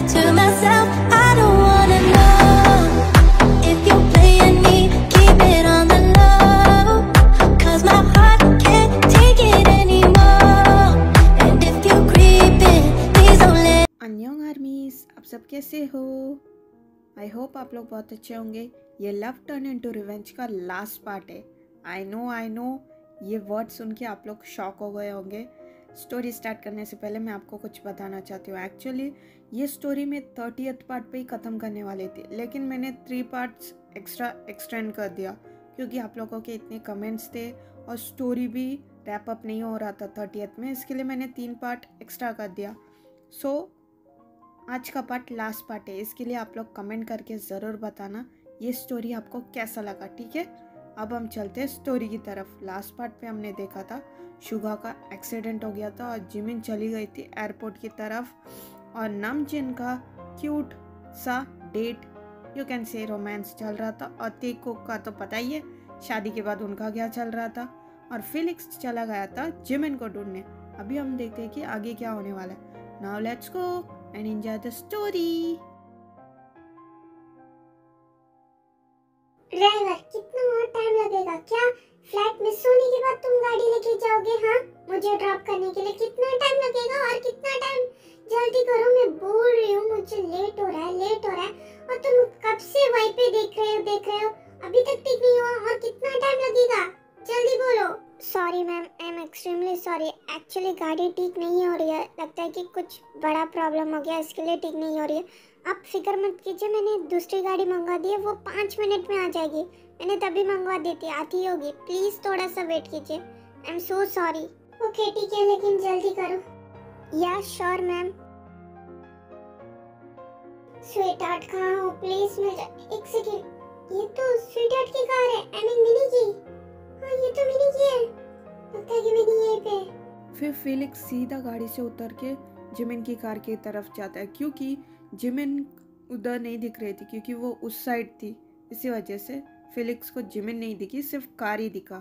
to myself, I don't wanna know if you're playing me, keep it on the low, 'cause my heart can't take it anymore. And if you're creeping, please don't let. अन्योंग आर्मीज, आप सब कैसे हो? I hope आप लोग बहुत अच्छे होंगे। ये लव टर्न इनटू रिवेंज का लास्ट पार्ट है। आई नो ये वर्ड सुन के आप लोग शॉक हो गए होंगे। स्टोरी स्टार्ट करने से पहले मैं आपको कुछ बताना चाहती हूँ। एक्चुअली ये स्टोरी में 30th पार्ट पे ही ख़त्म करने वाली थी, लेकिन मैंने 3 पार्ट्स एक्स्ट्रा एक्सटेंड कर दिया क्योंकि आप लोगों के इतने कमेंट्स थे और स्टोरी भी रैप अप नहीं हो रहा था 30th में, इसके लिए मैंने 3 पार्ट एक्स्ट्रा कर दिया। सो आज का पार्ट लास्ट पार्ट है, इसके लिए आप लोग कमेंट करके ज़रूर बताना ये स्टोरी आपको कैसा लगा, ठीक है? अब हम चलते हैं स्टोरी की तरफ। लास्ट पार्ट पे हमने देखा था शुगा का एक्सीडेंट हो गया था और जिमिन चली गई थी एयरपोर्ट की तरफ और नमजिन का क्यूट सा date, you can say romance चल रहा था। और तेकुक का तो पता ही है शादी के बाद उनका क्या चल रहा था। और फिलिक्स चला गया था जिमिन को ढूंढने। अभी हम देखते हैं कि आगे क्या होने वाला है। Now let's go and enjoy the story. Driver, कितना और टाइम लगेगा? क्या फ्लाइट मिस होने के बाद तुम गाड़ी लेके जाओगे? हाँ, मुझे ड्रॉप करने के लिए कितना टाइम लगेगा? और कितना टाइम? जल्दी करो, मैं बोल रही हूँ, मुझे लेट हो रहा है। और तुम कब से वहीं पे देख रहे हो, अभी तक ठीक नहीं हुआ। और कितना टाइम लगेगा? जल्दी बोलो। Sorry ma'am, I am extremely sorry. Actually गाड़ी ठीक नहीं हो रही है, लगता है कि कुछ बड़ा प्रॉब्लम हो गया, इसके लिए ठीक नहीं हो रही है। आप फिक्र मत कीजिए, मैंने दूसरी गाड़ी मंगवा दी है, वो 5 मिनट में आ जाएगी। मैंने तभी मंगवा दी थी, आती होगी। प्लीज थोड़ा सा वेट कीजिए। I am so sorry. Okay ठीक है, लेकिन जल्दी करो। या श्योर मैम। स्वीटहार्ट कहाँ हो? प्लीज मिल जा। एक सेकेंड, ये तो स्वीटहार्ट की कार है, आई मीन मिनी की। हाँ, ये तो मिनी की है, लगता है कि मिनी यहीं पे। फिर फिलिक्स सीधा गाड़ी से उतर के जिमिन की कार की तरफ जाता है क्योंकि जिमिन उधर नहीं दिख रही थी क्योंकि वो उस साइड थी। इसी वजह से फिलिक्स को जिमिन नहीं दिखी, सिर्फ कार ही दिखा।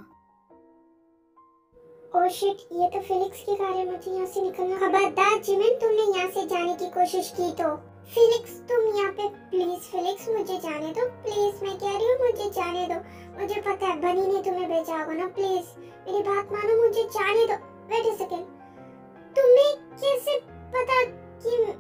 ओह शिट, ये तो फिलिक्स की कार है, मुझे यहाँ से निकलना। खबरदार जिमिन, तुमने यहाँ से जाने की कोशिश की तो। फिलिक्स तुम यहाँ पे, प्लीज फिलिक्स मुझे जाने दो, प्लीज। मैं कह रही हूँ मुझे जाने दो। मुझे पता है बनी ने तुम्हें भेजा होगा ना, प्लीज मेरी बात मानो, मुझे जाने दो। वेट अ सेकेंड, तुम्हें कैसे पता कि मैं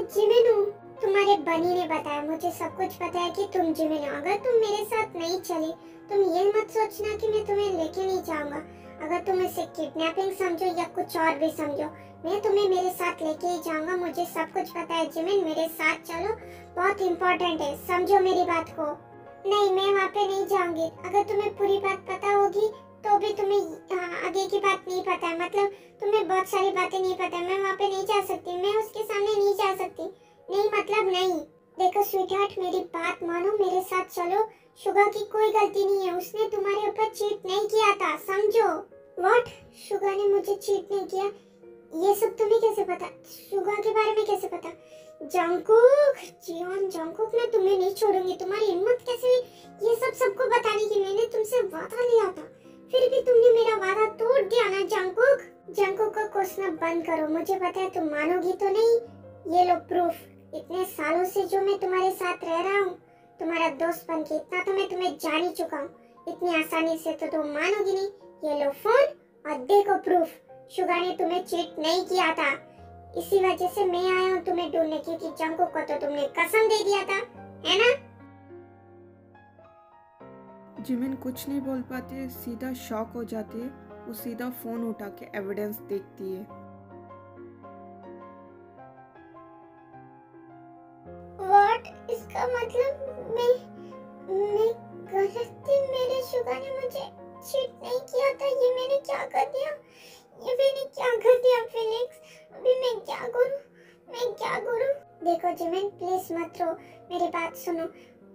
जिमिन हूँ? तुम्हारे बनी ने बताया, मुझे सब कुछ पता है कि तुम जिमिन हो। अगर तुम मेरे साथ नहीं चली, तुम ये मत सोचना कि मैं तुम्हें लेके नहीं जाऊंगा। अगर तुम इसे किडनैपिंग समझो या कुछ और भी समझो, मैं तुम्हें मेरे साथ लेके ही जाऊंगा। मुझे सब कुछ पता है जिमिन, मेरे साथ चलो, बहुत इम्पोर्टेंट है, समझो मेरी बात को। नहीं, मैं वहाँ पे नहीं जाऊंगी। अगर तुम्हें पूरी बात पता होगी तो भी तुम्हें आगे की बात नहीं पता है, मतलब तुम्हें बहुत सारी बातें नहीं पता है। मैं वहाँ पे नहीं जा सकती, मैं उसके सामने नहीं जा सकती। नहीं मतलब नहीं। देखो स्वीटहार्ट, मेरी बात मानो, मेरे साथ चलो। शुगा की कोई गलती नहीं है, उसने तुम्हारे ऊपर चीट नहीं किया था, समझो। व्हाट? शुगा ने मुझे चीट नहीं किया? ये सब तुम्हें कैसे पता? शुगा के बारे में कैसे पता? जंगकुक, जियोन जंगकुक, मैं तुम्हें नहीं छोड़ूंगी। तुम्हारी हिम्मत कैसे हुई ये सब सबको बताने की? मैंने तुमसे वादा लिया था, फिर भी तुमने मेरा वादा तोड़ दिया ना जंगकुक। जंगकुक को कोसना बंद करो, मुझे पता है तुम मानोगी तो नहीं। ये लो प्रूफ। इतने सालों से जो मैं तुम्हारे साथ रह रहा हूँ, तुम्हारा दोस्त बन के, इतना तो मैं तुम्हें जान ही चुका हूँ। इतनी आसानी से तो तुम मानोगी नहीं। ये लो फोन और देखो प्रूफ। शुगा ने तुम्हें चीट नहीं किया था, इसी वजह से मैं आया हूँ तुम्हें ढूंढने, क्योंकि जंगकुक को तो तुमने कसम दे दिया था, है ना? जिमिन कुछ नहीं बोल पाती, सीधा शॉक हो जाती है। वो सीधा फोन उठा के एविडेंस देखती है। व्हाट? इसका मतलब मैं गलत थी, मेरे शुगा ने मुझे चीट नहीं किया था। ये मैंने क्या कर दिया? फिलिक्स? अभी मैं क्या करूं? देखो जिमिन, प्लीज मत रो, मेरी बात सुनो।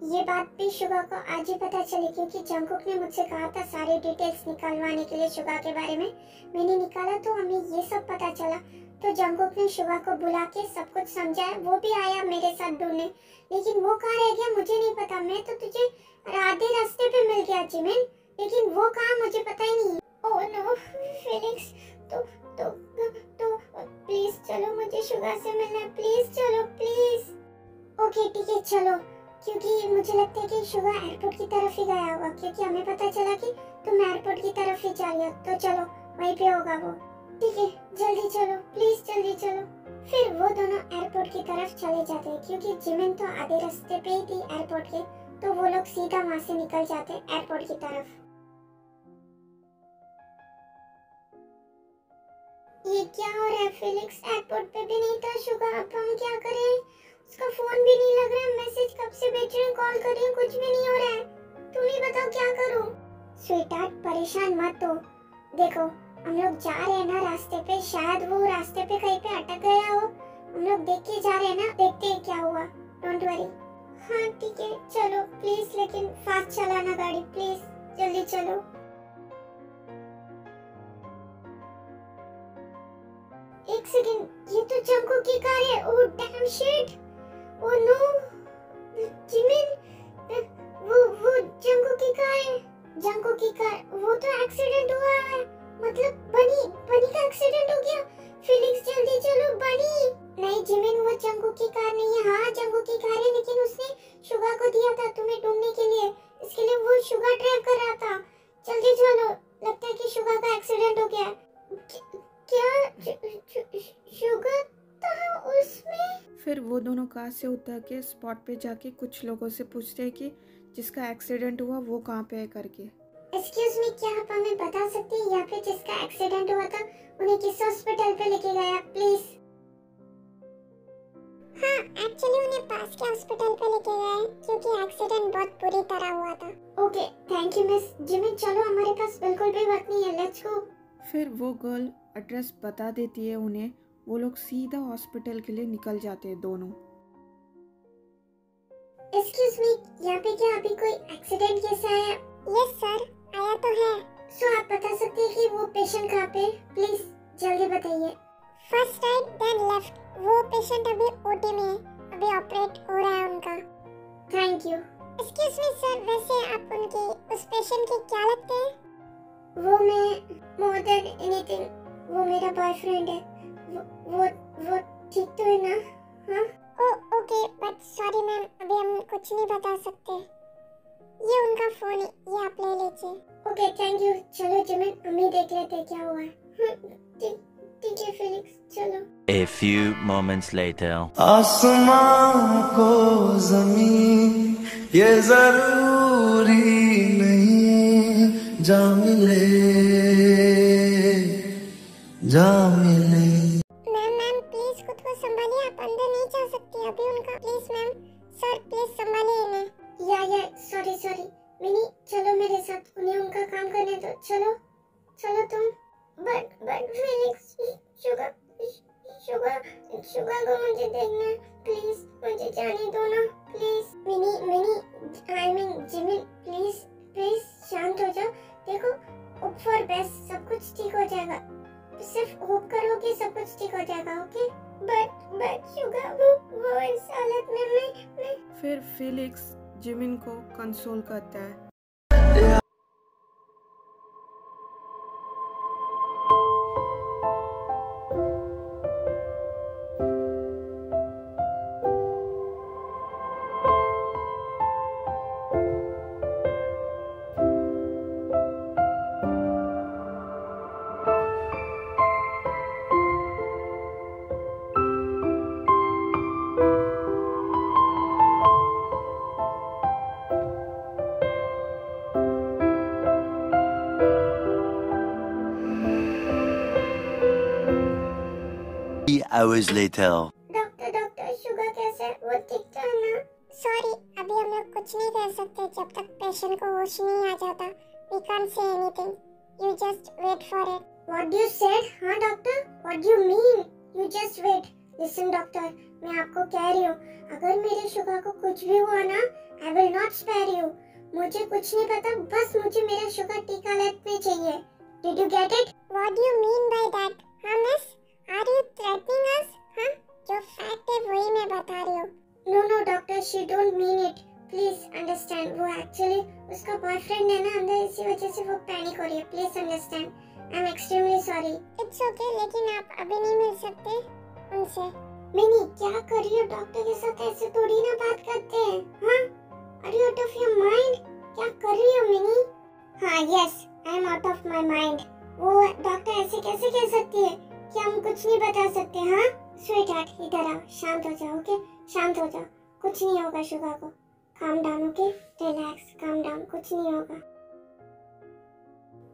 ये बात भी शुगा को आज ही पता चली, क्योंकि जंगकुक ने मुझसे कहा था सारी डिटेल्स निकालवाने के लिए शुगा के बारे में। मैंने निकाला तो हमें ये सब पता चला। तो जंगकुक ने शुगा को बुला के सब कुछ समझाया, वो भी आया मेरे साथ ढूंढने, लेकिन वो कहाँ रह गया मुझे नहीं पता। मैं तो तुझे आधे रास्ते पे मिल गया जिमिन, लेकिन वो कहाँ मुझे पता ही नहीं। ओह नो फिलिक्स, तो प्लीज चलो, मुझे शुगा से मिलना है, प्लीज चलो प्लीज। ओके ठीक है चलो, क्योंकि मुझे लगता है कि शुगा एयरपोर्ट की तरफ ही गया होगा, क्योंकि हमें पता चला कि तुम एयरपोर्ट की तरफ ही जा रही हो, तो चलो वहीं पे होगा वो। ठीक है जल्दी चलो प्लीज जल्दी चलो। फिर वो दोनों एयरपोर्ट की तरफ चले जाते हैं, क्योंकि जिमिन तो आधे रास्ते पे ही थी एयरपोर्ट के, तो वो लोग सीधा वहाँ से निकल जाते हैं एयरपोर्ट की तरफ। ये क्या हो रहा है फिलिक्स? एयरपोर्ट पे भी नहीं था शुगा, अब हम क्या करें? उसका फोन भी नहीं लग रहा है, मैसेज कब से भेज रही हूँ, कॉल कर रही हूँ, कुछ भी नहीं हो रहा है। तुम ही बताओ क्या करूँ? स्वीटहार्ट परेशान मत हो, देखो हम लोग जा रहे हैं ना रास्ते पे, शायद वो रास्ते पे कहीं पे अटक गया हो, हम लोग देख के जा रहे हैं ना, देखते हैं क्या हुआ, डोंट वरी। हाँ ठीक है चलो प्लीज, लेकिन फास्ट चलाना गाड़ी प्लीज, जल्दी चलो। एक सेकंड, ये तो जंको की कार है। Oh damn shit, oh no Jimin, वो जंको की कार है, जंको की कार। वो तो एक्सीडेंट हुआ है, मतलब बनी का एक्सीडेंट हो गया। फिलिक्स जल्दी चलो बनी। नहीं जिमिन, वो जंको की कार नहीं है। हाँ जंको की कार है, लेकिन उसने शुगा को दिया था तुम्हें ढूंढने के लिए, इसके लिए वो शुगा ड्राइव कर रहा था। जल्दी चलो, लगता है कि शुगा का एक्सीडेंट हो गया। क्या शुगर था उसमें? फिर वो दोनों कार से उतर के स्पॉट पे जाके कुछ लोगों से पूछते हैं कि जिसका एक्सीडेंट हुआ वो कहाँ पे है करके। एक्सक्यूज मी, क्या आप हमें बता सकते हैं यहाँ पे जिसका एक्सीडेंट हुआ था उन्हें किस हॉस्पिटल पे लेके गया प्लीज? हाँ एक्चुअली उन्हें पास के हॉस्पिटल पे लेके गए, क्योंकि एक्सीडेंट बहुत बुरी तरह हुआ था। Okay thank you miss. Jimin चलो, हमारे पास बिल्कुल भी वक्त नहीं है, लेट्स गो। फिर वो गर्ल एड्रेस बता देती है उन्हें, वो लोग सीधा हॉस्पिटल के लिए निकल जाते हैं दोनों। एक्सक्यूज मी, यहाँ पे क्या अभी कोई एक्सीडेंट केस आया? यस सर, आया तो है। सो आप बता सकते हैं कि वो पेशेंट कहाँ पे? प्लीज जल्दी बताइए। फर्स्ट राइट देन लेफ्ट, वो पेशेंट अभी ओटी में है, अभी ऑपरेट हो रहा है उनका। Thank you. Excuse me sir, वैसे आप उनके उस पेशेंट के क्या लगते हैं? वो मैं मोर देन एनीथिंग, वो मेरा बॉयफ्रेंड है। वो ठीक तो है ना? हाँ ओके, बट सॉरी मैम, अभी हम कुछ नहीं बता सकते। ये उनका फोन है, ये आप ले लीजिए। Okay thank you. चलो जिमिन, हम ही देख लेते हैं क्या हुआ है। ठीक है फिलिक्स, चलो। A few moments later. आसमां को ज़मीन ये ज़रूरी नहीं, जा मिले मैम प्लीज खुद को संभालिए, आप अंदर नहीं जा सकती अभी उनका। प्लीज मैम, सर प्लीज संभालिए इन्हें। या सॉरी मिनी, चलो मेरे साथ, उन्हें उनका काम करने दो। चलो तुम। बट फिलिक्स, शुगर को मुझे देखना है, प्लीज मुझे जाने दो ना please. Mini I mean Jimin, please शांत हो जाओ। देखो होप फॉर बेस्ट, सब कुछ ठीक हो जाएगा, सिर्फ होप करो कि सब कुछ ठीक हो जाएगा। ओके बट शुगर वो इस हालत में मैं फिर फिलिक्स जिमिन को कंसोल करता है। Hours later. डॉक्टर शुगर कैसे? वो ठीक तो है ना? सॉरी, अभी हम लोग कुछ नहीं कर सकते जब तक पेशेंट को होश नहीं आ जाता। We can't say anything. You just wait for it. What you said? हाँ doctor, what do you mean? You just wait. Listen doctor, मैं आपको कह रही हूँ, अगर मेरे शुगर को कुछ भी हुआ ना, I will not spare you. मुझे कुछ नहीं पता, बस मुझे मेरा शुगर ठीक हालत में चाहिए। Did you get it? What do you mean by that? हाँ miss, Are you threatening us? हाँ, जो फैक्ट है वही मैं बता रही हूँ। No doctor, she don't mean it. Please understand. वो एक्चुअली उसका बॉयफ्रेंड है ना अंदर, इसी वजह से वो पैनिक हो रही है। Please understand. I'm extremely sorry. It's okay, लेकिन आप अभी नहीं मिल सकते। उनसे। मिनी क्या कर रही हो? डॉक्टर के साथ ऐसे थोड़ी ना बात करते हैं। हाँ, are you out of your mind? क्या कर रही हो मिनी? हाँ yes, I am out of my mind. वो डॉक्टर ऐसे कैसे कह सकती है कि हम कुछ नहीं बता सकते? हाँ स्वीटहार्ट, इधर आओ, शांत हो जाओ। ओके, शांत हो जाओ, कुछ नहीं होगा शुगा को। Calm down, okay, relax, calm down, कुछ नहीं होगा।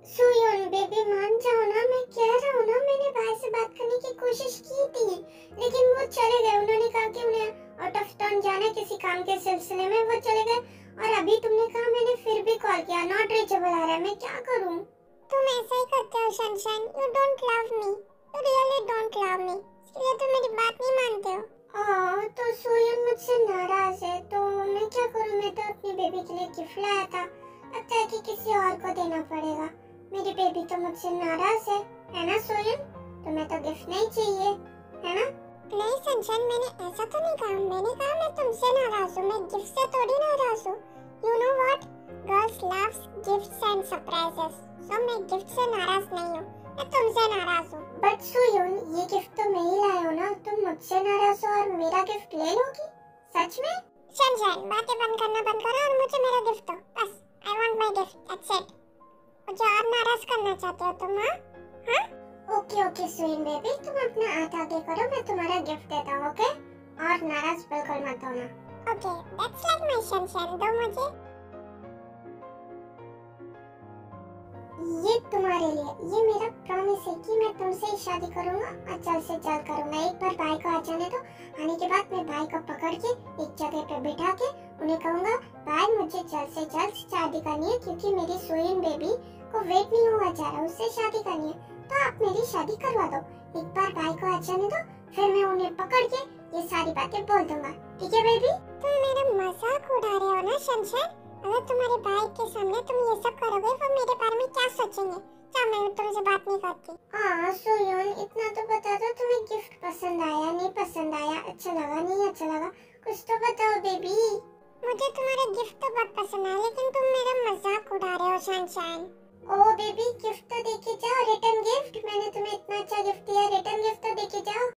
सुयोन बेबी मान जाओ ना, मैं कह रहा हूँ ना, मैंने भाई से बात करने की कोशिश की थी लेकिन वो चले गए। उन्होंने कहा कि उन्हें आउट ऑफ टाउन जाना है किसी काम के सिलसिले में, वो चले गए। और अभी तुमने कहा, मैंने फिर भी कॉल किया, नॉट रीचेबल आ रहा है, मैं क्या करूँ? तुम ऐसा ही करते हो sunshine, you don't love me, you really don't love me, इसलिए तुम मेरी बात नहीं मानते हो। तो सुयोन मुझसे नाराज है, तो मैं क्या करूँ? मैं तो अपनी बेबी के लिए गिफ्ट लाया था, लगता है कि किसी और को देना पड़ेगा। मेरी बेबी तो मुझसे नाराज है ना सोयन? तुम्हें तो गिफ्ट नहीं चाहिए, है ना? नहीं सनशाइन, मैंने ऐसा तो नहीं कहा। मैंने कहा मैं तुमसे नाराज हूँ, मैं गिफ्ट से थोड़ी नाराज हूँ। You know what, girls loves gifts and surprises, so मैं गिफ्ट से नाराज नहीं हूँ, मैं तुमसे नाराज हूँ। बट सोयन, ये गिफ्ट तो मैं ही लाया हूँ ना, तुम मुझसे नाराज हो और मेरा गिफ्ट ले लोगी? सच में? सनशाइन, बातें बंद करना बंद करो और मुझे मेरा गिफ्ट दो, बस। I want my gift, that's it. मुझे और नाराज करना चाहते हो तुम? हाँ? ओके स्वीन बेबी, तुम अपना हाथ आगे करो, मैं तुम्हारा गिफ्ट देता हूँ, ओके? और नाराज बिल्कुल मत होना। Okay, that's like my sunshine, दो मुझे। ये तुम्हारे लिए, ये मेरा प्रॉमिस है कि मैं तुमसे ही शादी करूंगा और जल्द से जल्द करूंगा। एक बार भाई को आ जाने दो, आने के बाद मैं भाई को पकड़ के एक जगह पे बिठा के उन्हें कहूंगा, भाई मुझे जल्द से जल्द शादी करनी है क्योंकि मेरी सोयन बेबी को वेट नहीं हुआ जा रहा, उससे शादी करनी है, तो आप मेरी शादी करवा दो। एक बार भाई को आ जाने दो, फिर मैं उन्हें पकड़ के ये सारी बातें बोल दूंगा, ठीक है बेबी? तुम मेरा मजाक उड़ा रहे हो ना सनशाइन? अगर तुम्हारे भाई के सामने तुम ये सब करोगे, वो मेरे बारे में क्या सोचेंगे? क्या मैं तुमसे बात नहीं करती? सोयन, इतना तो बता दो, तुम्हें गिफ्ट पसंद आया नहीं पसंद आया, अच्छा लगा नहीं अच्छा लगा, कुछ तो बताओ बेबी। मुझे तुम्हारा गिफ्ट तो बहुत पसंद आया, लेकिन तुम मेरा मजाक उड़ा रहे हो सनशाइन। ओ बेबी, गिफ्ट तो देखे जाओ, रिटर्न गिफ्ट। मैंने तुम्हें इतना अच्छा गिफ्ट दिया, रिटर्न गिफ्ट तो देखे जाओ।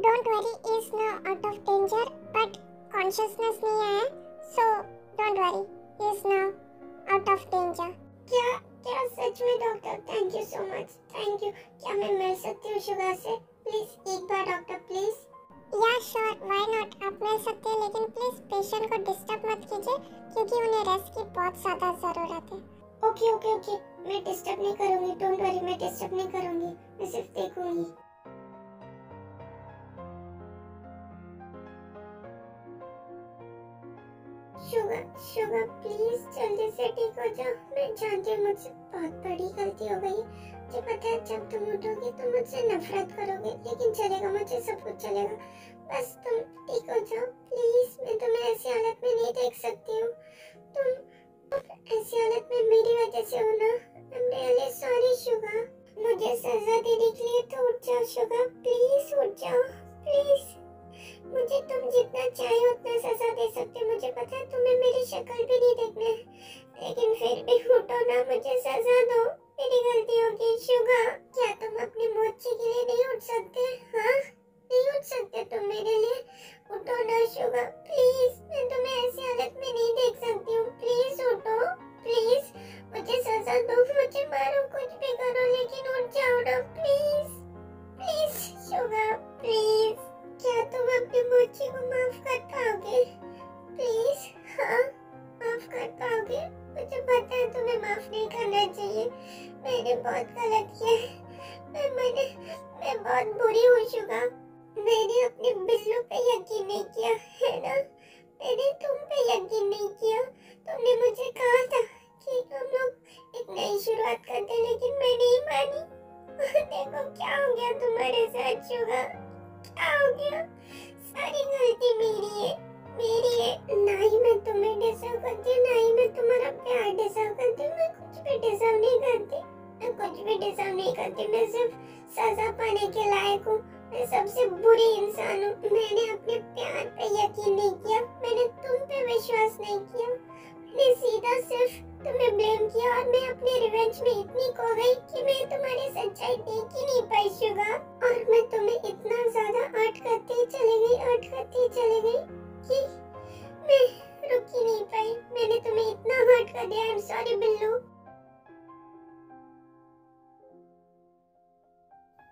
Don't worry, he is now out of danger, but consciousness नहीं आया, so don't worry, he is now out of danger. क्या सच में doctor? Thank you so much, thank you. क्या मैं मिल सकती हूँ शुगा से? प्लीज एक बार डॉक्टर, प्लीज। या श्योर, व्हाई नॉट, आप मिल सकते हैं, लेकिन प्लीज पेशेंट को डिस्टर्ब मत कीजिए क्योंकि उन्हें रेस्ट की बहुत ज्यादा जरूरत है। ओके, मैं डिस्टर्ब नहीं करूँगी, डोंट वरी, मैं डिस्टर्ब नहीं करूँगी, मैं सिर्फ देखूंगी। शुगर प्लीज जल्दी से ठीक हो जाओ। मैं जानती हूँ मुझसे बहुत बड़ी गलती हो गई, मुझे पता है जब तुम उठोगे तो मुझसे नफरत करोगे, लेकिन चलेगा, मुझे सब कुछ चलेगा, बस तुम ठीक हो जाओ प्लीज। मैं तुम्हें ऐसी हालत में नहीं देख सकती हूँ, तुम ऐसी हालत में मेरी वजह से हो ना। I'm really sorry शुगर, मुझे सजा देने के लिए तो उठ जाओ शुगर, प्लीज उठ जाओ प्लीज। मुझे तुम जितना चाहे उतना सजा दे सकते हो, मुझे पता है तुम्हें मेरी शक्ल भी नहीं देखना है, लेकिन फिर भी उठो ना, मुझे सजा दो, मेरी गलती होगी शुगर। क्या तुम अपनी मोची के लिए नहीं उठ सकते? हाँ, नहीं उठ सकते तुम मेरे लिए? उठो ना शुगर प्लीज, मैं तुम्हें ऐसी हालत में नहीं देख सकती हूँ, प्लीज उठो प्लीज, मुझे सजा दो, मुझे मारो, कुछ भी करो, लेकिन उठ जाओ ना प्लीज प्लीज शुगर प्लीज। क्या तुम अपनी मोची को माफ कर पाओगे प्लीज? हाँ, माफ कर पाओगे? मुझे पता है तुम्हें माफ नहीं करना चाहिए, मैंने बहुत गलत किया है, मैं बहुत बुरी हूँ शुगर। मैंने अपने बिल्लू पे यकीन नहीं किया है ना, मैंने तुम पे यकीन नहीं किया। तुमने मुझे कहा था कि हम लोग एक नई शुरुआत करते, लेकिन मैं नहीं मानी। देखो क्या हो गया तुम्हारे साथ शुगर, क्या हो गया? सारी गलती मेरी है। ना ही मैं तुम्हें डिजर्व करती हूँ, ना ही मैं तुम्हारा प्यार डिजर्व करती हूँ, मैं करती, मैं कुछ भी डिजर्व नहीं करती। मैं सिर्फ सजा पाने के लायक हूँ। मैं सबसे बुरी इंसान हूँ। मैंने अपने प्यार पे यकीन नहीं किया, मैंने तुम पे विश्वास नहीं किया, मैंने सीधा सिर्फ तुम्हें ब्लेम किया और मैं अपने रिवेंज में इतनी खो गई कि मैं तुम्हारी सच्चाई देख ही नहीं पाई शुगा। और मैं तुम्हें इतना ज्यादा हर्ट करती चली गई कि मैं रुक ही नहीं पाई। मैंने तुम्हें इतना हर्ट कर दिया। आई एम सॉरी बिल्लू।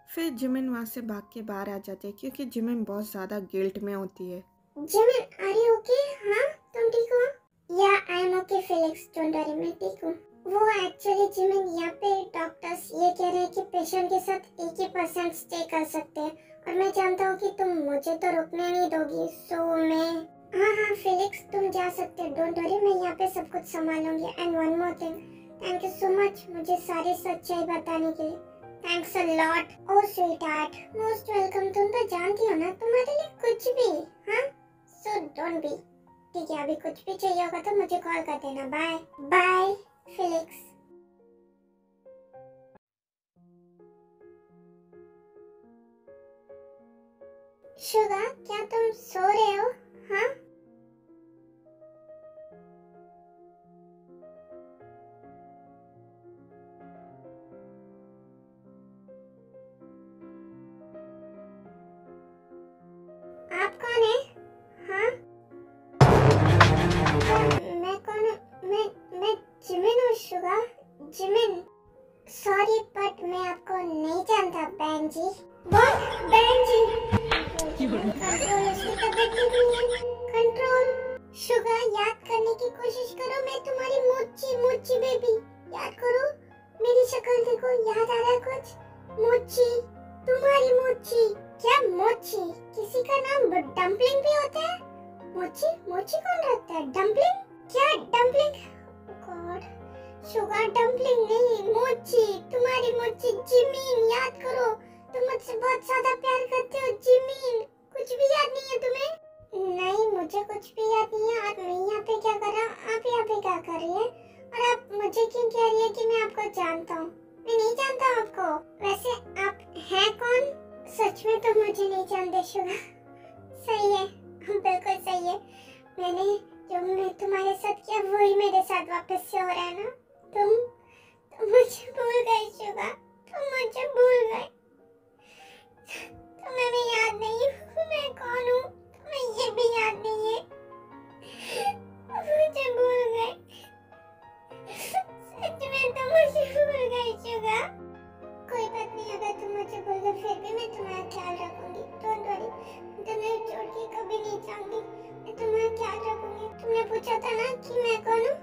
फिर जिमिन वहाँ से भाग के बाहर आ जाते हैं क्योंकि जिमिन बहुत ज़्यादा गिल्ट में होती है। Jimin are you okay? हाँ तुम ठीक हो? या I am okay Felix, don't worry, मैं ठीक हूँ। वो एक्चुअली जिमिन यहाँ पे डॉक्टर्स ये कह रहे हैं कि पेशेंट के साथ 1% स्टे कर सकते हैं और मैं जानता हूँ कि तुम मुझे तो रुकने नहीं दोगी, सो मैं हाँ फिलिक्स तुम जा सकते हो, डोंट वरी, मैं यहाँ पे सब कुछ संभालूंगी। And one more thing, thank you so much मुझे सारी सच्चाई बताने के लिए। Thanks a lot. Oh sweetheart, most welcome. तुम तो जानती हो ना तुम्हारे लिए कुछ भी, हाँ, सो डोंट बी। ठीक है, अभी कुछ भी चाहिए होगा तो मुझे कॉल कर देना। Bye bye Felix. शुगा क्या तुम सो रहे हो? हाँ आप कौन है? हाँ मैं कौन हूँ? मैं जिमिन हूँ शुगा, जिमिन। सॉरी बट मैं आपको नहीं जानता बहन जी। What? बहन जी? कंट्रोल, उसकी तबीयत ठीक नहीं है। कंट्रोल। शुगा याद करने की कोशिश करो, मैं तुम्हारी मोची बेबी। याद करो, मेरी शक्ल देखो, याद आ रहा है कुछ? मोची, तुम्हारी मोची। क्या मोची? किसी का नाम डम्पलिंग भी होता है? मोची कौन रखता है? डम्पलिंग? क्या डम्पलिंग? गॉड, शुगर डम्पलिंग नहीं, मोची, तुम्हारी मोची। जिमिन, याद करो, तुम मुझसे बहुत ज्यादा प्यार करते हो जिमिन। कुछ भी याद नहीं है तुम्हें? नहीं, मुझे कुछ भी याद नहीं है। और मैं यहाँ पे क्या कर रहा हूँ? आप यहाँ पे क्या कर रही है? और आप मुझे क्यों कह रही है कि मैं आपको जानता हूँ? मैं नहीं जानता आपको। वैसे आप हैं कौन? सच में तो मुझे नहीं जानते शुगर। सही है, बिल्कुल सही है। मैंने जो तुम्हारे साथ किया वही मेरे साथ वापस से हो रहा है ना। तुम मुझे भूल गए शुगर, तुम मुझे भूल गए। तुम्हें भी याद नहीं मैं कौन हूँ, तुम्हें ये भी याद नहीं है। मुझे भूल गए, सच में तुम मुझे भूल गए शुगर। कोई बात नहीं, अगर तुम मुझे भूल गए फिर भी मैं तुम्हारा ख्याल रखूंगी, डोंट वरी। तुम्हें छोड़ के कभी नहीं जाऊंगी, मैं तुम्हारा ख्याल रखूंगी। तुमने पूछा था ना कि मैं कौन हूँ?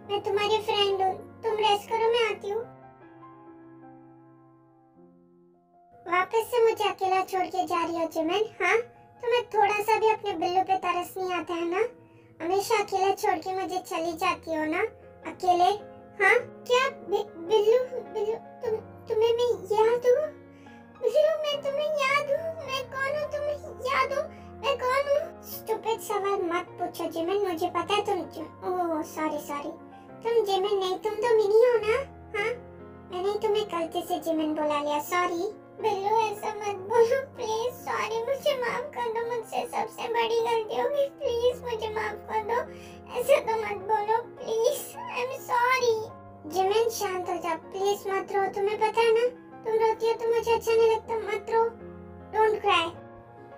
मैं तुम्हारी फ्रेंड हूँ। तुम रेस्ट करो, मैं आती हूँ। वापस से मुझे अकेला छोड़ के जा रही हो जिमिन? हाँ, तुम्हें थोड़ा सा भी अपने बिल्लू पे तरस नहीं आता है ना? हमेशा अकेला छोड़ के मुझे चली जाती हो ना, अकेले। हाँ क्या बिल्लू तुम्हें मैं याद हूँ? बिल्लू मैं तुम्हें याद हूँ? मैं कौन हूँ? तुम्हें याद हूँ? मैं कौन हूँ? स्टूपिड सवाल मत पूछो जिमिन, मुझे पता है तुम। ओह सॉरी, तुम जिमिन नहीं, तुम तो मिनी हो ना? हाँ, मैंने तुम्हें गलती से जिमिन बुला लिया, सॉरी। बिल्लू ऐसा मत बोलो प्लीज, सॉरी, मुझे माफ कर दो, मुझसे सबसे बड़ी गलती होगी, प्लीज मुझे माफ कर दो। ऐसा तो मत बोलो please, I am sorry. Jimin शांत हो जा प्लीज, मत रो। तुम्हें पता है ना, तुम रोती हो तो मुझे अच्छा नहीं लगता, मत रो, don't cry.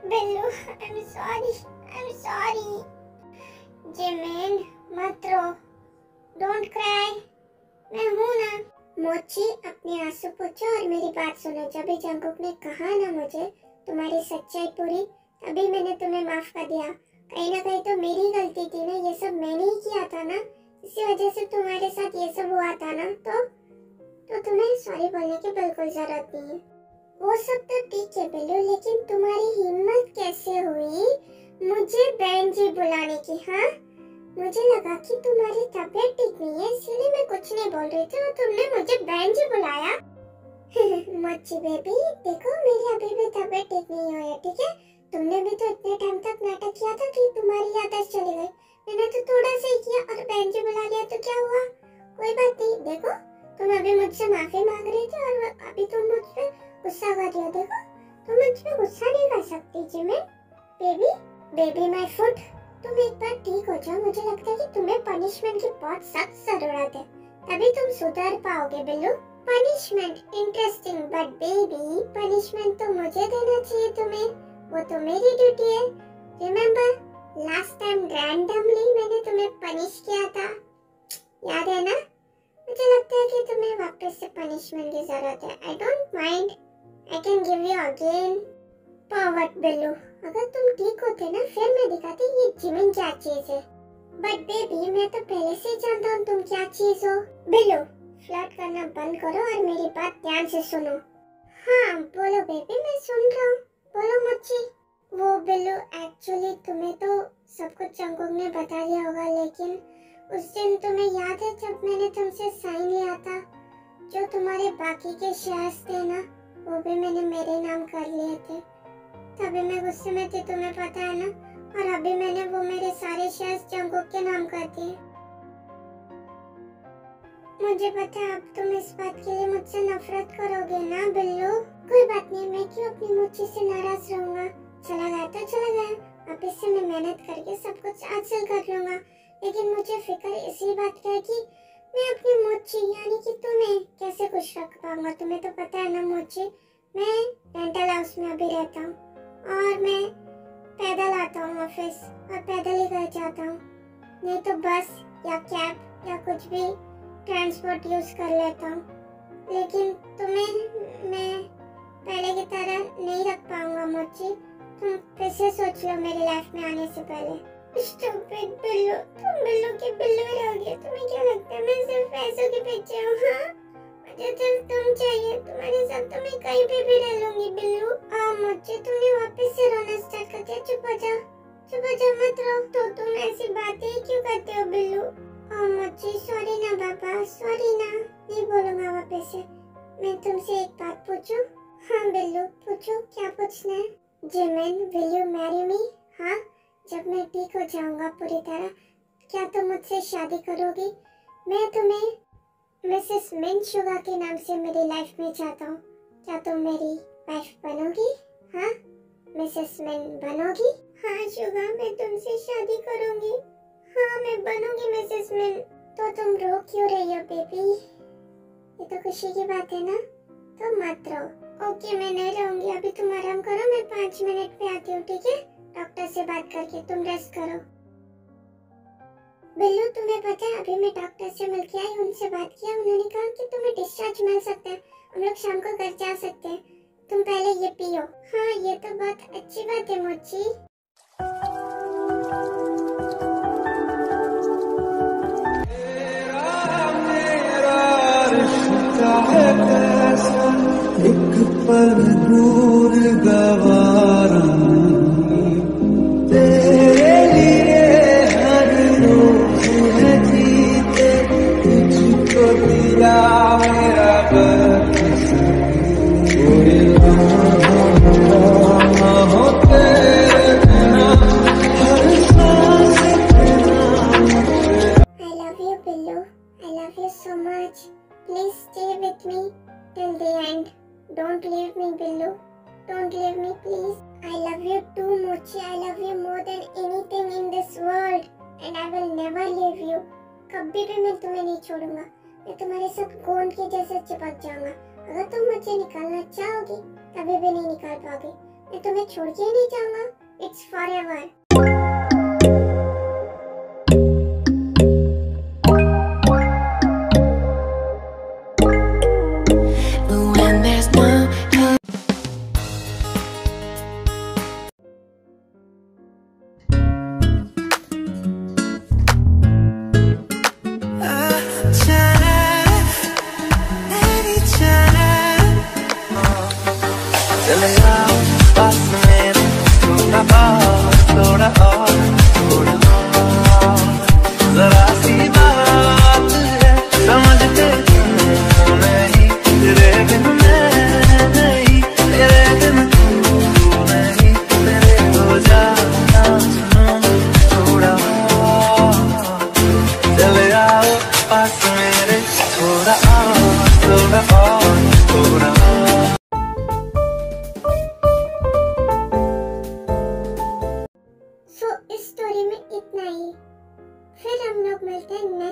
Billu I am sorry. Jimin मत रो, डोंट क्राई, मैं हूँ ना। मोची अपने आंसू पोंछो और मेरी बात सुनो। जब भी जंगकुक ने कहा ना मुझे तुम्हारी सच्चाई पूरी, तभी मैंने तुम्हें माफ कर दिया। कहीं ना कहीं तो मेरी गलती थी ना, ये सब मैंने ही किया था ना, इसी वजह से तुम्हारे साथ ये सब हुआ था ना। तो तुम्हें सॉरी बोलने की बिल्कुल जरूरत नहीं है। वो सब तो ठीक है बिल्लू, लेकिन तुम्हारी हिम्मत कैसे हुई मुझे बहन जी बुलाने की? हाँ, मुझे लगा कि तुम्हारी तबीयत ठीक नहीं है, इसलिए मैं कुछ नहीं बोल रही थी और तुमने मुझे बहन जी बुलाया। मच्छी बेबी देखो, मेरी अभी भी तबीयत ठीक नहीं हुई है, ठीक है? तुमने भी तो इतने टाइम तक नाटक किया था कि तुम्हारी याददाश्त चली गई। मैंने तो थोड़ा सा ही किया और बहन जी बुला लिया तो क्या हुआ? कोई बात नहीं, देखो तुम अभी मुझसे माफी मांग रही थी और अभी तुम मुझ पे गुस्सा कर रही हो। देखो तुम मुझ पे गुस्सा नहीं कर सकती जिमिन। बेबी माय फुट, तुम एक बार ठीक हो जाओ। मुझे लगता है कि तुम्हें पनिशमेंट की बहुत सख्त जरूरत है, तभी तुम सुधर पाओगे Billu. Punishment interesting, but baby punishment तो मुझे देना चाहिए तुम्हें, वो तो मेरी ड्यूटी है। रिमेम्बर लास्ट टाइम रैंडमली मैंने तुम्हें पनिश किया था, याद है ना? मुझे लगता है कि तुम्हें वापस से पनिशमेंट की जरूरत है। I don't mind, I can give you again. Powered Billu, अगर तुम ठीक होते ना फिर मैं दिखाती ये जिमिन क्या चीज है। बट बेबी मैं तो पहले से जानता हूँ तुम क्या चीज हो। बिल्लू फ्लर्ट करना बंद करो और मेरी बात ध्यान से सुनो। हाँ बोलो बेबी, मैं सुन रहा हूँ, बोलो मुच्ची। वो बिल्लू एक्चुअली तुम्हें तो सब कुछ जंगकुक ने बता दिया होगा, लेकिन उस दिन तुम्हें याद है जब मैंने तुमसे साइन लिया था, जो तुम्हारे बाकी के शेयर्स थे ना वो भी मैंने मेरे नाम कर लिए थे। तभी मैं गुस्से में थी, तुम्हें पता है ना, और अभी मैंने वो मेरे सारे शेयर्स जंगकुक के नाम कर दिए। मुझे पता है अब तुम इस बात के लिए मुझसे नफरत करोगे ना बिल्लू। कोई बात नहीं, मैं क्यों अपनी मुच्ची से नाराज रहूंगा। चला गया तो चला गया, अब इससे मैं मेहनत करके सब कुछ हासिल कर लूंगा। लेकिन मुझे फिक्र इसी बात का है कि मैं अपनी मुच्ची यानी कि तुम्हें कैसे खुश रख पाऊंगा। तुम्हें तो पता है ना मुच्ची, मैं रेंटल हाउस में अभी रहता हूँ और मैं पैदल आता हूँ ऑफिस और पैदल ही घर जाता हूँ, नहीं तो बस या कैब या कुछ भी ट्रांसपोर्ट यूज कर लेता हूँ। लेकिन तुम्हें मैं पहले की तरह नहीं रख पाऊंगा मुच्ची, तुम फिर से सोच लो मेरी लाइफ में आने से पहले। स्टूपिड बिल्लू, तुम बिल्लू की बिल्लू ही रहोगे। तुम्हें क्या लगता है मैं सिर्फ पैसों के पीछे हूँ? हाँ मुझे सिर्फ तुम चाहिए, तुम्हारे साथ तो मैं कहीं पे भी रह लूंगी बिल्लू। मुझे तुमने वापस से रोना स्टार्ट कर दिया। चुप हो जाओ मत रो। तो तुम ऐसी बातें ही क्यों करते हो बिल्लू? मुझे सॉरी ना बाबा, सॉरी ना, नहीं बोलूंगा वापस से। मैं तुमसे एक बात पूछूं? हाँ बिल्लू पूछो, क्या पूछना है? Jimin will you marry me? हाँ जब मैं ठीक हो जाऊंगा पूरी तरह, क्या तुम मुझसे शादी करोगी? मैं तुम्हें मिसेस मिनशुगा के नाम से मेरी लाइफ में चाहता हूँ। क्या तुम मेरी वाइफ बनोगी? हाँ मिसेस मिन बनोगी? हाँ शुगा मैं तुमसे शादी करूंगी। हाँ मैं बनूंगी मिसेस मिन। तो तुम रो क्यों रही हो बेबी? ये तो खुशी की बात है ना, तो मत रो। ओके मैं नहीं रहूंगी, अभी तुम आराम करो, मैं 5 मिनट में आती हूँ, ठीक है? डॉक्टर से बात करके, तुम रेस्ट करो। बिल्लू तुम्हें पता है अभी मैं डॉक्टर से मिलके आई, उनसे बात किया, उन्होंने कहा कि तुम्हें डिस्चार्ज मिल सकता है, हम लोग शाम को घर जा सकते हैं। तुम पहले ये पियो। हाँ ये तो बहुत अच्छी बात है मोची। एक पल दूर गवारा तेरे लिए हर रोज है जीते, तुझको दिया मेरा बख्श कोई हो तेरे बिना हर सांस तेरा। I love you Billu, I love you so much. Please stay with me till the end. Don't leave me Billu, don't leave me please. I love you too Mochi, I love you more than anything in this world and I will never leave you. कभी भी मैं तुम्हें नहीं छोड़ूंगा, मैं तुम्हारे साथ गोंद के जैसे चिपक जाऊंगा। अगर तुम मुझे निकालना चाहोगी कभी भी नहीं निकाल पाओगे, मैं तुम्हें छोड़ के नहीं जाऊंगा। It's forever. चले आओ पास में, थोड़ा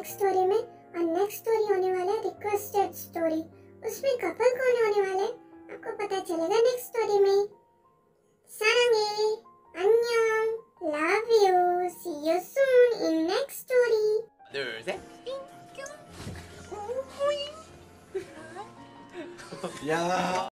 नेक्स्ट स्टोरी में। और नेक्स्ट स्टोरी होने वाला है रिक्वेस्टेड स्टोरी। उसमें कपल कौन होने वाले आपको पता चलेगा नेक्स्ट स्टोरी में। सारंगे, अन्यम, लव यू।